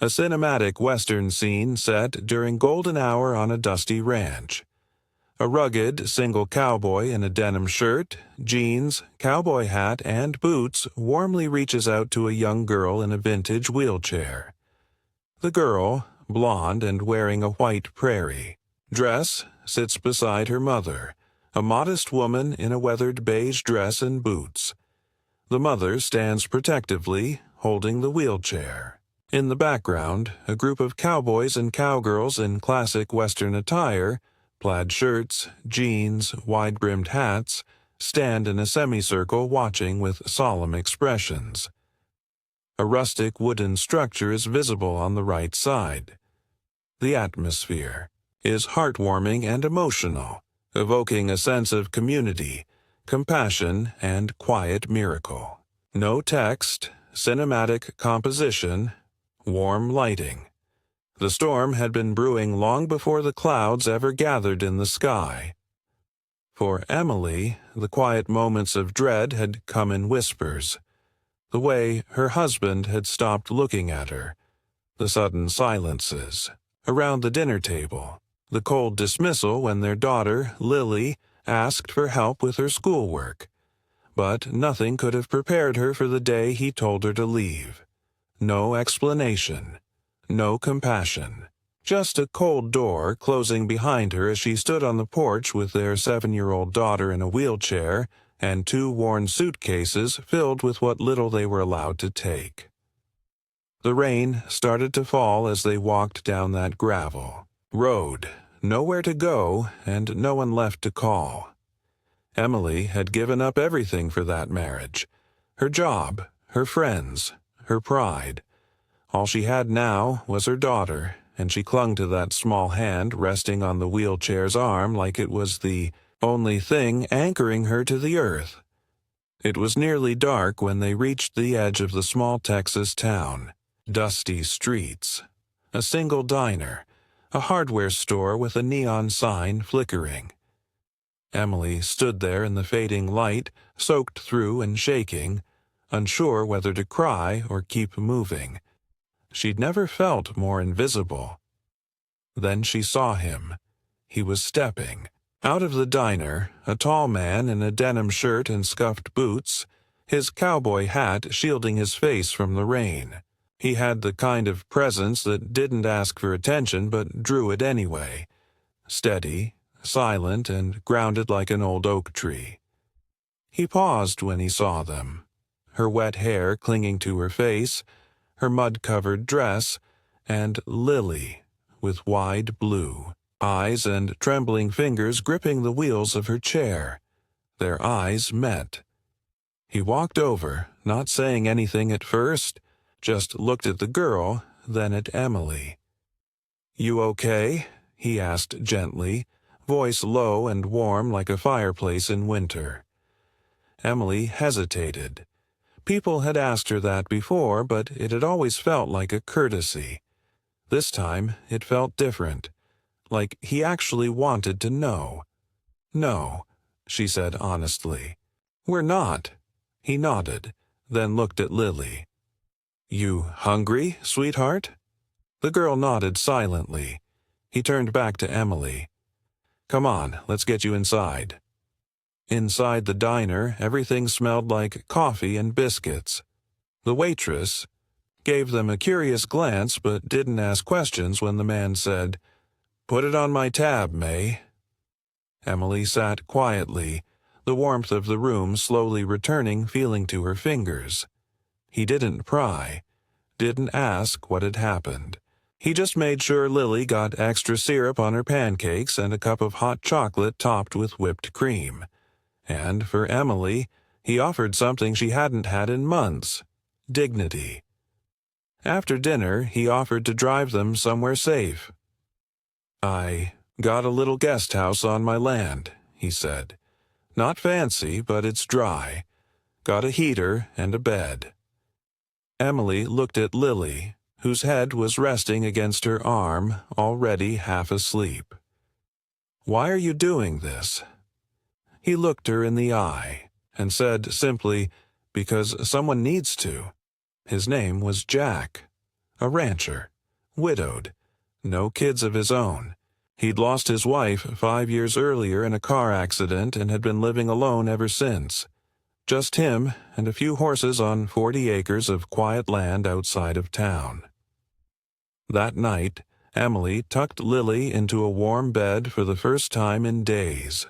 a cinematic Western scene set during golden hour on a dusty ranch. A rugged, single cowboy in a denim shirt, jeans, cowboy hat, and boots warmly reaches out to a young girl in a vintage wheelchair. The girl, blonde and wearing a white prairie dress, sits beside her mother, a modest woman in a weathered beige dress and boots. The mother stands protectively, holding the wheelchair. In the background, a group of cowboys and cowgirls in classic Western attire, plaid shirts, jeans, wide-brimmed hats, stand in a semicircle watching with solemn expressions. A rustic wooden structure is visible on the right side. The atmosphere is heartwarming and emotional, evoking a sense of community, compassion, and quiet miracle. No text, cinematic composition, warm lighting. The storm had been brewing long before the clouds ever gathered in the sky. For Emily, the quiet moments of dread had come in whispers. The way her husband had stopped looking at her, the sudden silences around the dinner table, the cold dismissal when their daughter, Lily, asked for help with her schoolwork. But nothing could have prepared her for the day he told her to leave. No explanation, no compassion, just a cold door closing behind her as she stood on the porch with their 7-year-old daughter in a wheelchair and 2 worn suitcases filled with what little they were allowed to take. The rain started to fall as they walked down that gravel road, nowhere to go and no one left to call. Emily had given up everything for that marriage, her job, her friends, her pride. All she had now was her daughter, and she clung to that small hand resting on the wheelchair's arm like it was the only thing anchoring her to the earth. It was nearly dark when they reached the edge of the small Texas town. Dusty streets, a single diner, a hardware store with a neon sign flickering. Emily stood there in the fading light, soaked through and shaking, unsure whether to cry or keep moving. She'd never felt more invisible. Then she saw him. He was stepping out of the diner, a tall man in a denim shirt and scuffed boots, his cowboy hat shielding his face from the rain. He had the kind of presence that didn't ask for attention but drew it anyway. Steady, silent, and grounded like an old oak tree. He paused when he saw them, her wet hair clinging to her face, her mud-covered dress, and Lily, with wide blue eyes and trembling fingers gripping the wheels of her chair. Their eyes met. He walked over, not saying anything at first, just looked at the girl, then at Emily. "You okay?" he asked gently, voice low and warm like a fireplace in winter. Emily hesitated. People had asked her that before, but it had always felt like a courtesy. This time it felt different, like he actually wanted to know. "No," she said honestly. "We're not." He nodded, then looked at Lily. "You hungry, sweetheart?" The girl nodded silently. He turned back to Emily. "Come on, let's get you inside." Inside the diner, everything smelled like coffee and biscuits. The waitress gave them a curious glance but didn't ask questions when the man said, "Put it on my tab, May." Emily sat quietly, the warmth of the room slowly returning feeling to her fingers. He didn't pry, didn't ask what had happened. He just made sure Lily got extra syrup on her pancakes and a cup of hot chocolate topped with whipped cream. And for Emily, he offered something she hadn't had in months: dignity. After dinner, he offered to drive them somewhere safe. "I got a little guest house on my land," he said. "Not fancy, but it's dry. Got a heater and a bed." Emily looked at Lily, whose head was resting against her arm, already half asleep. "Why are you doing this?" He looked her in the eye and said simply, "Because someone needs to." His name was Jack. a rancher, widowed, no kids of his own. He'd lost his wife 5 years earlier in a car accident and had been living alone ever since. Just him and a few horses on 40 acres of quiet land outside of town. That night, Emily tucked Lily into a warm bed for the first time in days.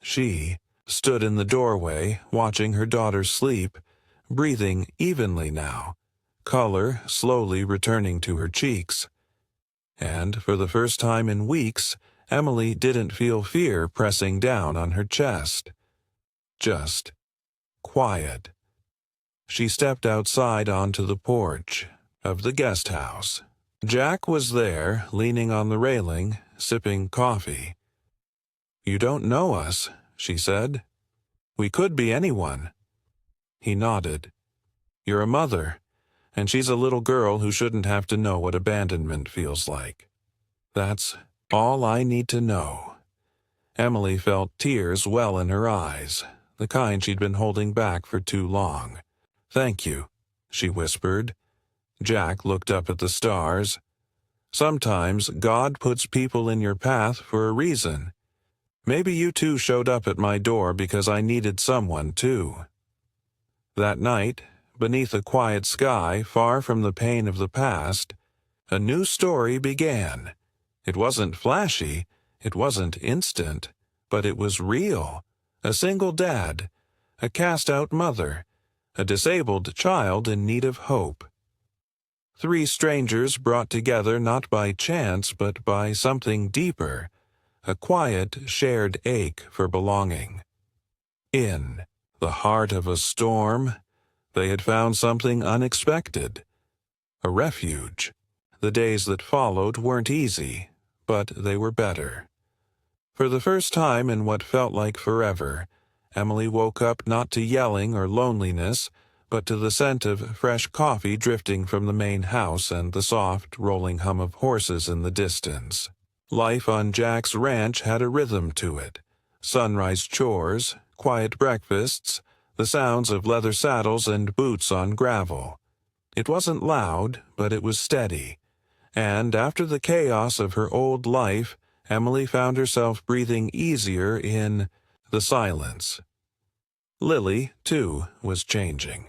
She stood in the doorway, watching her daughter sleep, breathing evenly now, color slowly returning to her cheeks. And for the first time in weeks, Emily didn't feel fear pressing down on her chest. Just quiet. She stepped outside onto the porch of the guest house. Jack was there, leaning on the railing, sipping coffee. "You don't know us," she said. "We could be anyone." He nodded. "You're a mother, and she's a little girl who shouldn't have to know what abandonment feels like. That's all I need to know." Emily felt tears well in her eyes, the kind she'd been holding back for too long. "Thank you," she whispered. Jack looked up at the stars. "Sometimes God puts people in your path for a reason. Maybe you two showed up at my door because I needed someone too." That night, beneath a quiet sky far from the pain of the past, a new story began. It wasn't flashy, it wasn't instant, but it was real. A single dad, a cast-out mother, a disabled child in need of hope. 3 strangers brought together not by chance but by something deeper, a quiet, shared ache for belonging. In the heart of a storm, they had found something unexpected, a refuge. The days that followed weren't easy, but they were better. For the first time in what felt like forever, Emily woke up not to yelling or loneliness, but to the scent of fresh coffee drifting from the main house and the soft, rolling hum of horses in the distance. Life on Jack's ranch had a rhythm to it. Sunrise chores, quiet breakfasts, the sounds of leather saddles and boots on gravel. It wasn't loud, but it was steady. And after the chaos of her old life, Emily found herself breathing easier in the silence. Lily, too, was changing.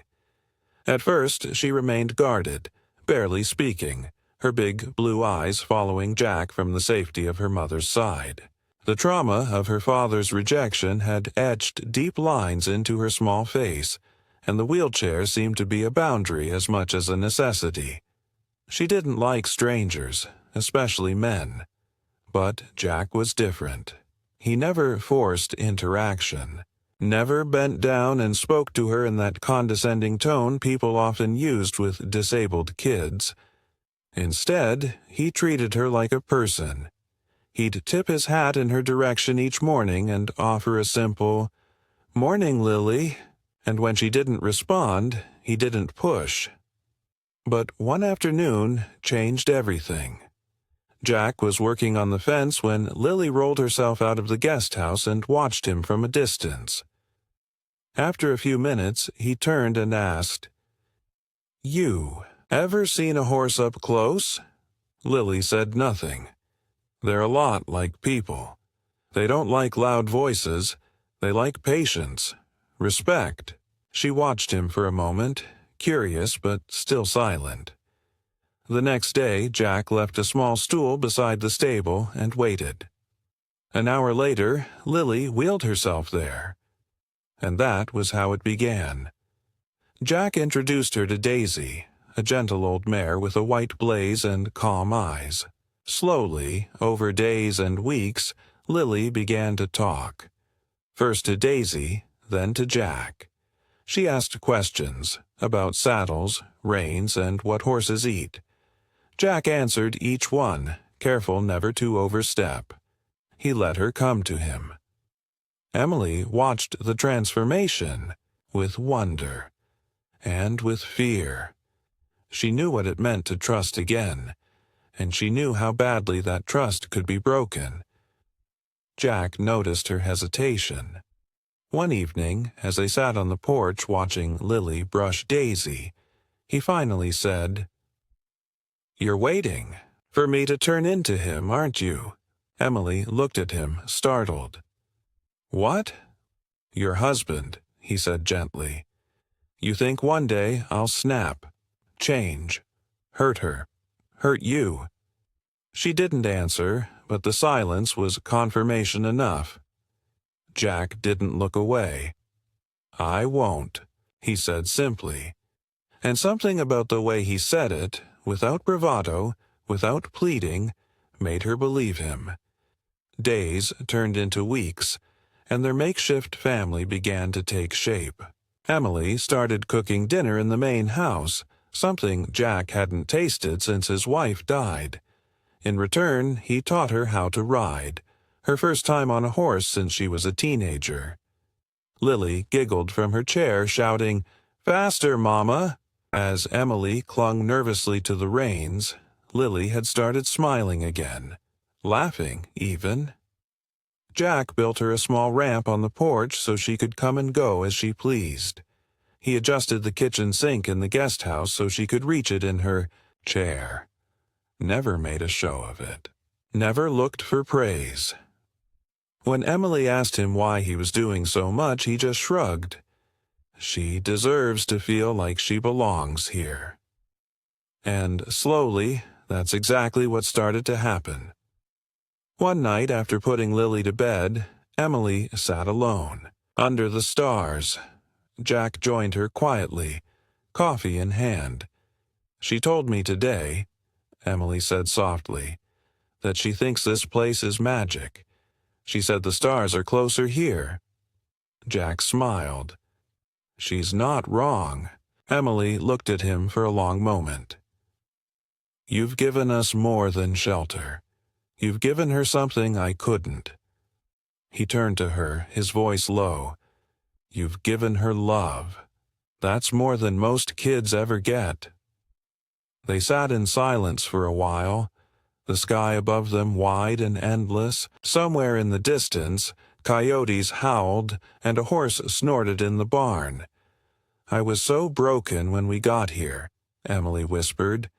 At first, she remained guarded, barely speaking, her big blue eyes following Jack from the safety of her mother's side. The trauma of her father's rejection had etched deep lines into her small face, and the wheelchair seemed to be a boundary as much as a necessity. She didn't like strangers, especially men. But Jack was different. He never forced interaction, never bent down and spoke to her in that condescending tone people often used with disabled kids. Instead, he treated her like a person. He'd tip his hat in her direction each morning and offer a simple, "Morning, Lily," and when she didn't respond, he didn't push. But one afternoon changed everything. Jack was working on the fence when Lily rolled herself out of the guest house and watched him from a distance. After a few minutes, he turned and asked, "You ever seen a horse up close?" Lily said nothing. "They're a lot like people. They don't like loud voices. They like patience, respect." She watched him for a moment, curious but still silent. The next day, Jack left a small stool beside the stable and waited. An hour later, Lily wheeled herself there. And that was how it began. Jack introduced her to Daisy, a gentle old mare with a white blaze and calm eyes. Slowly, over days and weeks, Lily began to talk. First to Daisy, then to Jack. She asked questions about saddles, reins, and what horses eat. Jack answered each one, careful never to overstep. He let her come to him. Emily watched the transformation with wonder and with fear. She knew what it meant to trust again, and she knew how badly that trust could be broken. Jack noticed her hesitation. One evening, as they sat on the porch watching Lily brush Daisy, he finally said, You're waiting for me to turn into him, aren't you? Emily looked at him, startled. What? Your husband, he said gently. You think one day I'll snap, change, hurt her, hurt you. She didn't answer, but the silence was confirmation enough. Jack didn't look away. I won't, he said simply. And something about the way he said it, without bravado, without pleading, made her believe him. Days turned into weeks, and their makeshift family began to take shape. Emily started cooking dinner in the main house, something Jack hadn't tasted since his wife died. In return, he taught her how to ride, her first time on a horse since she was a teenager. Lily giggled from her chair, shouting, "Faster, Mama!" As Emily clung nervously to the reins, Lily had started smiling again, laughing even. Jack built her a small ramp on the porch so she could come and go as she pleased. He adjusted the kitchen sink in the guest house so she could reach it in her chair. Never made a show of it. Never looked for praise. When Emily asked him why he was doing so much, he just shrugged. She deserves to feel like she belongs here. And slowly, that's exactly what started to happen. One night after putting Lily to bed, Emily sat alone, under the stars. Jack joined her quietly, coffee in hand. She told me today, Emily said softly, that she thinks this place is magic. She said the stars are closer here. Jack smiled. She's not wrong. Emily looked at him for a long moment. You've given us more than shelter. You've given her something I couldn't. He turned to her, his voice low. You've given her love. That's more than most kids ever get. They sat in silence for a while, the sky above them wide and endless. Somewhere in the distance, coyotes howled and a horse snorted in the barn. I was so broken when we got here, Emily whispered.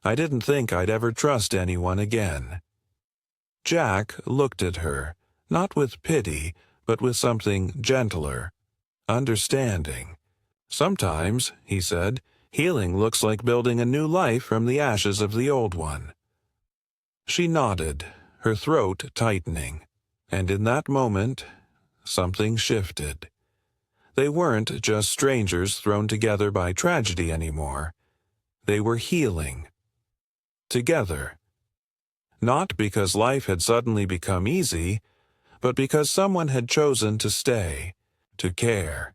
I didn't think I'd ever trust anyone again. Jack looked at her, not with pity, but with something gentler, understanding. Sometimes, he said, healing looks like building a new life from the ashes of the old one. She nodded, her throat tightening, and in that moment, something shifted. They weren't just strangers thrown together by tragedy anymore. They were healing. Together. Not because life had suddenly become easy, but because someone had chosen to stay, to care,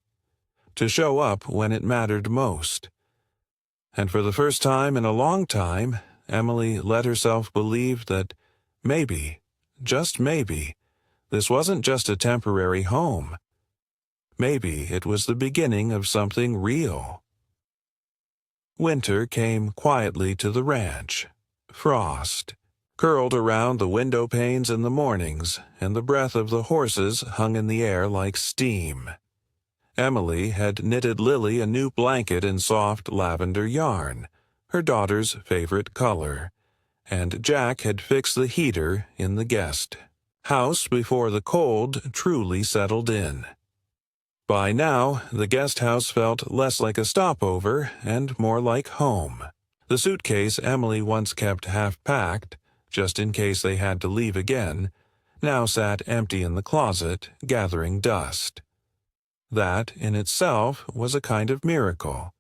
to show up when it mattered most. And for the first time in a long time, Emily let herself believe that maybe, just maybe, this wasn't just a temporary home. Maybe it was the beginning of something real. Winter came quietly to the ranch. Frost curled around the window panes in the mornings, and the breath of the horses hung in the air like steam. Emily had knitted Lily a new blanket in soft lavender yarn, her daughter's favorite color, and Jack had fixed the heater in the guest house before the cold truly settled in. By now, the guest house felt less like a stopover and more like home. The suitcase Emily once kept half-packed, just in case they had to leave again, now sat empty in the closet, gathering dust. That, in itself, was a kind of miracle.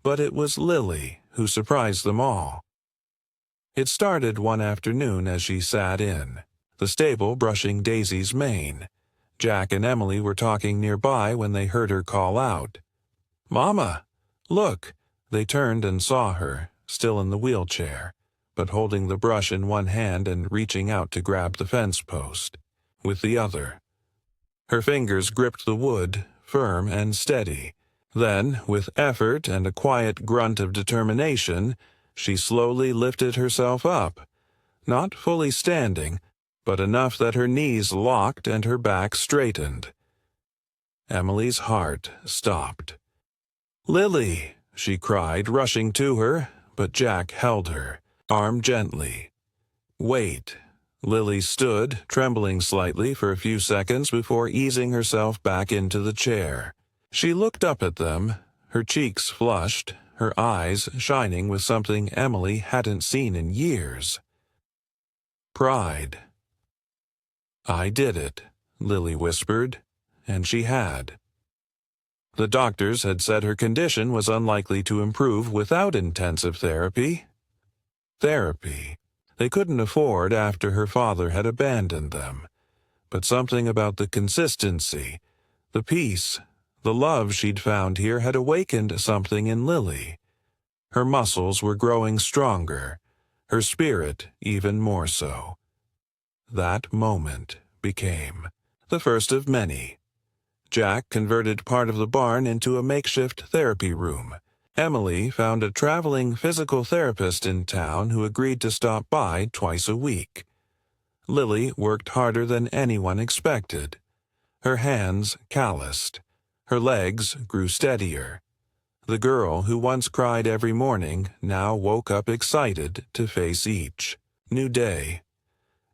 But it was Lily who surprised them all. It started one afternoon as she sat in the stable brushing Daisy's mane. Jack and Emily were talking nearby when they heard her call out. "Mama, look!" They turned and saw her, still in the wheelchair, but holding the brush in one hand and reaching out to grab the fence post with the other. Her fingers gripped the wood, firm and steady. Then, with effort and a quiet grunt of determination, she slowly lifted herself up, not fully standing, but enough that her knees locked and her back straightened. Emily's heart stopped. "Lily!" she cried, rushing to her, but Jack held her arm gently. "Wait." Lily stood, trembling slightly for a few seconds before easing herself back into the chair. She looked up at them, her cheeks flushed, her eyes shining with something Emily hadn't seen in years. Pride. "I did it," Lily whispered, and she had. The doctors had said her condition was unlikely to improve without intensive therapy. Therapy. They couldn't afford after her father had abandoned them. But something about the consistency, the peace, the love she'd found here had awakened something in Lily. Her muscles were growing stronger, her spirit even more so. That moment became the first of many. Jack converted part of the barn into a makeshift therapy room. Emily found a traveling physical therapist in town who agreed to stop by twice a week. Lily worked harder than anyone expected. Her hands calloused. Her legs grew steadier. The girl who once cried every morning now woke up excited to face each new day.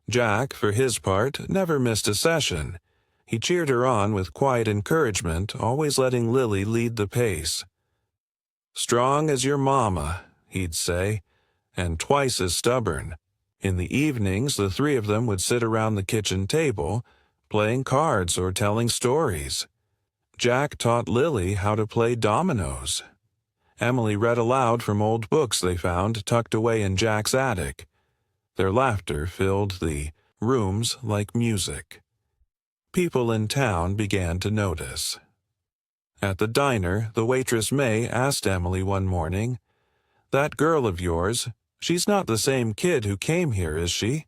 Jack, for his part, never missed a session. He cheered her on with quiet encouragement, always letting Lily lead the pace. "Strong as your mama," he'd say, and twice as stubborn. In the evenings, the three of them would sit around the kitchen table, playing cards or telling stories. Jack taught Lily how to play dominoes. Emily read aloud from old books they found tucked away in Jack's attic. Their laughter filled the rooms like music. People in town began to notice. At the diner, the waitress May asked Emily one morning, "That girl of yours, she's not the same kid who came here, is she?"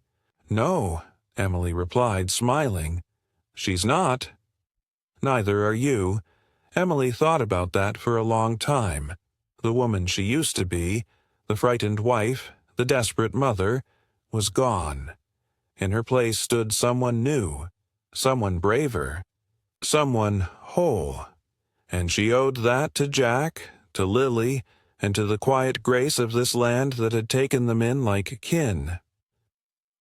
"No," Emily replied, smiling. "She's not." "Neither are you." Emily thought about that for a long time. The woman she used to be, the frightened wife, the desperate mother, was gone. In her place stood someone new, someone braver, someone whole. And she owed that to Jack, to Lily, and to the quiet grace of this land that had taken them in like kin.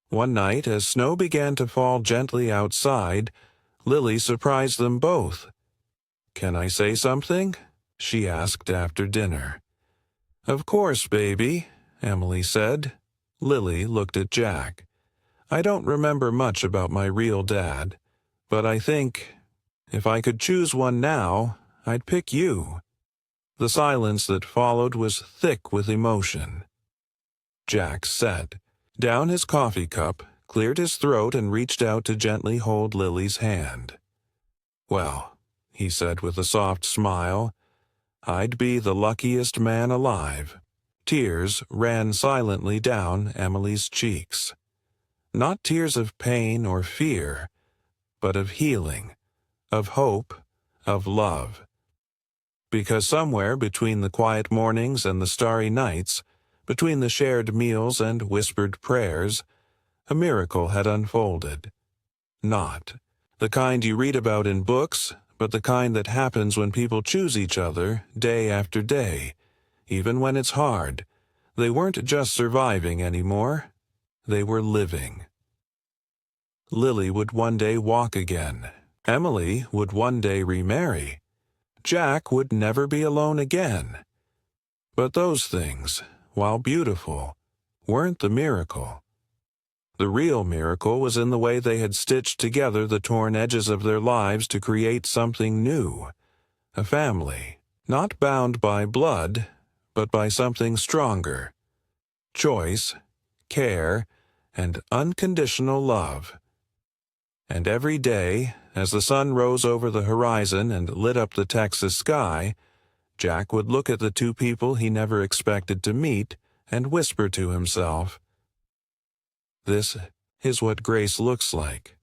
One night, as snow began to fall gently outside, Lily surprised them both. "Can I say something?" she asked after dinner. "Of course, baby," Emily said. Lily looked at Jack. "I don't remember much about my real dad, but I think, if I could choose one now, I'd pick you." The silence that followed was thick with emotion. Jack sat down his coffee cup, cleared his throat, and reached out to gently hold Lily's hand. "Well," he said with a soft smile, "I'd be the luckiest man alive." Tears ran silently down Emily's cheeks. Not tears of pain or fear, but of healing, of hope, of love. Because somewhere between the quiet mornings and the starry nights, between the shared meals and whispered prayers, a miracle had unfolded. Not the kind you read about in books, but the kind that happens when people choose each other day after day. Even when it's hard, they weren't just surviving anymore, they were living. Lily would one day walk again. Emily would one day remarry. Jack would never be alone again. But those things, while beautiful, weren't the miracle. The real miracle was in the way they had stitched together the torn edges of their lives to create something new. A family, not bound by blood, but by something stronger. Choice, care, and unconditional love. And every day, as the sun rose over the horizon and lit up the Texas sky, Jack would look at the two people he never expected to meet and whisper to himself, "This is what grace looks like."